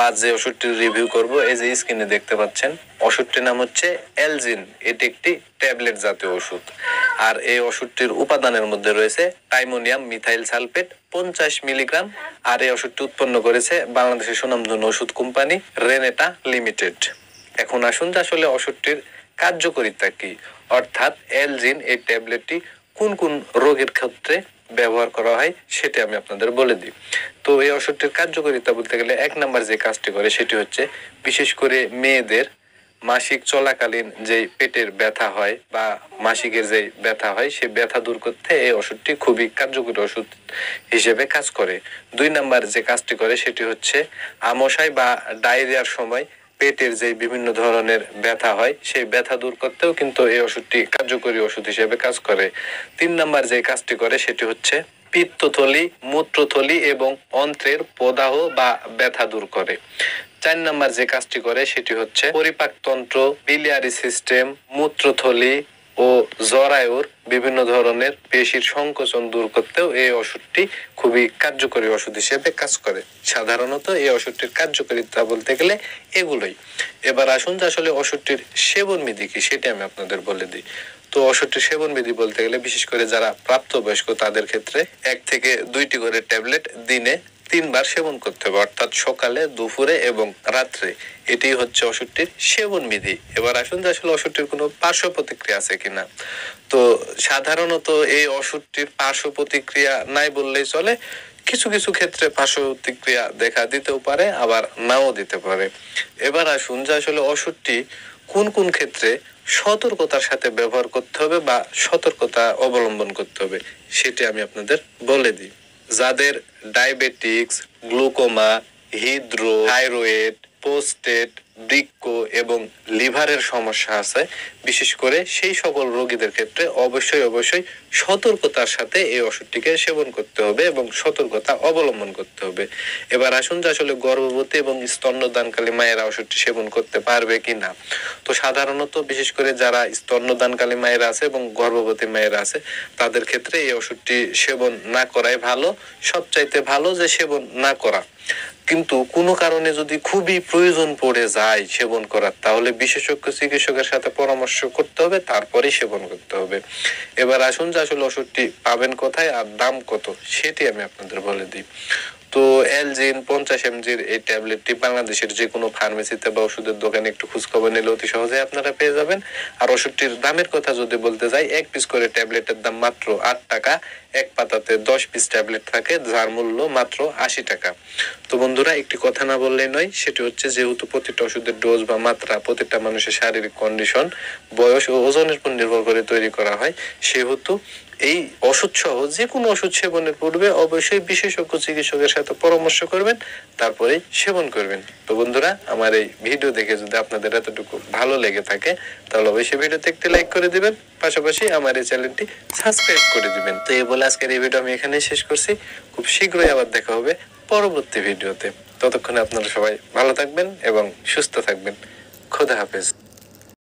আজ যে ওষুধটির রিভিউ করব এই যে স্ক্রিনে দেখতে পাচ্ছেন, ওষুধটির নাম হচ্ছে এলজিন। এটি একটি ট্যাবলেট জাতীয় ওষুধ। আর এই ওষুধটির উপাদানের মধ্যে রয়েছে টাইমোনিয়াম মিথাইল সালফেট 50 মিলিগ্রাম। আর এই ওষুধটি উৎপন্ন করেছে বাংলাদেশের সুনামধন্য ওষুধ কোম্পানি রেনেটা লিমিটেড। এখন আসুন যে আসলে ওষুধটির কার্যকারিতা কি, অর্থাৎ এলজিন এই ট্যাবলেটটি কোন কোন রোগের ক্ষেত্রে ব্যবহার করা হয় সেটি আমি আপনাদের বলে দিই। তো এই ওষুধটির কার্যকারিতা বলতে গেলে 1 নাম্বার যে কাজটি করে সেটি হচ্ছে বিশেষ করে মেয়েদের মাসিক চলাকালীন যে পেটের ব্যথা হয় বা মাসিকের যে ব্যথা হয় সেই ব্যথা দূর করতে এই ওষুধটি খুবই কার্যকরী ওষুধ হিসেবে কাজ করে। 2 নাম্বার যে কাজটি করে সেটি হচ্ছে আমশাই বা ডায়রিয়ার সময় পেটের যে বিভিন্ন ধরনের ব্যথা হয় সেই ব্যথা দূর করতেও কিন্তু এই ওষুধটি কার্যকরী ওষুধ হিসেবে কাজ করে। 3 নাম্বার যে কাজটি করে সেটি হচ্ছে পিত্তথলি, মূত্রথলি এবং অন্ত্রের প্রদাহ বা ব্যথা দূর করে। 4 নাম্বার যে কাজটি করে সেটি হচ্ছে পরিপাকতন্ত্র, বিলিয়ারি সিস্টেম, মূত্রথলি ও জরায়ুর বিভিন্ন ধরনের পেশির সংকোচন দূর করতেও এই ওষুধটি খুবই কার্যকরী ওষুধ হিসেবে কাজ করে। সাধারণত এই ওষুধটির কার্যকারিতা বলতে গেলে এগুলোই। এবার আসুন যে আসলে ওষুধটির সেবন বিধি কি সেটি আমি আপনাদের বলে দিই। তো ওষুধটির সেবন বিধি বলতে গেলে বিশেষ করে যারা প্রাপ্তবয়স্ক তাদের ক্ষেত্রে 1 থেকে 2টি করে ট্যাবলেট দিনে 3 বার সেবন করতে হবে, অর্থাৎ সকালে, দুপুরে এবং রাত্রে। এটি হচ্ছে ওষুধটির সেবন বিধি। এবার আসুন যে আসলে ওষুধটির কোনো পার্শ্ব প্রতিক্রিয়া আছে কিনা। তো সাধারণত এই ওষুধটির পার্শ্ব প্রতিক্রিয়া নাই বললেই চলে। কিছু কিছু ক্ষেত্রে পার্শ্ব প্রতিক্রিয়া দেখা দিতেও পারে, আবার নাও দিতে পারে। এবার আসুন যে আসলে ওষুধটি কোন কোন ক্ষেত্রে সতর্কতার সাথে ব্যবহার করতে হবে বা সতর্কতা অবলম্বন করতে হবে সেটি আমি আপনাদের বলে দিই। যাদের ডায়াবেটিক্স, গ্লুকোমা, হৃদরোগ, থাইরয়েড, প্রোস্টেট, বৃক্ক এবং লিভারের সমস্যা আছে, বিশেষ করে সেই সকল রোগীদের ক্ষেত্রে অবশ্যই সতর্কতার সাথে এই ওষুধটিকে সেবন করতে হবে এবং সতর্কতা অবলম্বন করতে হবে। এবার আসুন যে আসলে গর্ভবতী এবং স্তন্যদানকালী মায়েরা ওষুধটি সেবন করতে পারবে কিনা। তো সাধারণত বিশেষ করে যারা স্তন্যদানকালী মায়েরা আছে এবং গর্ভবতী মায়েরা আছে তাদের ক্ষেত্রে এই ওষুধটি সেবন না করাই ভালো। সবচাইতে ভালো যে সেবন না করা। কিন্তু কোনো কারণে যদি খুবই প্রয়োজন পড়ে যায় সেবন করার, তাহলে বিশেষজ্ঞ চিকিৎসকের সাথে পরামর্শ করতে হবে, তারপরেই সেবন করতে হবে। এবার আসুন যে আসলে ওষুধটি পাবেন কোথায় আর দাম কত সেটি আমি আপনাদের বলে দিই। তো এলজিন 50 mg এই ট্যাবলেটটি বাংলাদেশের যে কোনো ফার্মেসিতে বা ওষুধের দোকানে একটু খোঁজখবর নিলে অতি সহজে আপনারা পেয়ে যাবেন। আর ওষুধটির দামের কথা যদি বলতে যাই, 1 পিস করে ট্যাবলেটের দাম মাত্র 8 টাকা। এক পাতাতে 10 পিস ট্যাবলেট থাকে, যার মূল্য মাত্র 80 টাকা। তো বন্ধুরা, একটি কথা না বললেই নয়, সেটি হচ্ছে যেহেতু প্রতিটা ওষুধের ডোজ বা মাত্রা প্রতিটা মানুষের শারীরিক কন্ডিশন, বয়স ও ওজনের উপর নির্ভর করে তৈরি করা হয়, সেহেতু এই ওষুধ সহ যে কোনো ওষুধ সেবনের পূর্বে অবশ্যই বিশেষজ্ঞ চিকিৎসকের সাথে পরামর্শ করবেন, তারপরে সেবন করবেন। তো বন্ধুরা, আমার এই ভিডিও দেখে যদি আপনাদের এতটুকু ভালো লেগে থাকে তাহলে অবশ্যই ভিডিওতে একটি লাইক করে দিবেন, পাশাপাশি আমার এই চ্যানেলটি সাবস্ক্রাইব করে দিবেন। তো এই বলে আজকের এই ভিডিও আমি এখানেই শেষ করছি। খুব শীঘ্রই আবার দেখা হবে পরবর্তী ভিডিওতে। ততক্ষণে আপনারা সবাই ভালো থাকবেন এবং সুস্থ থাকবেন। খোদা হাফেজ।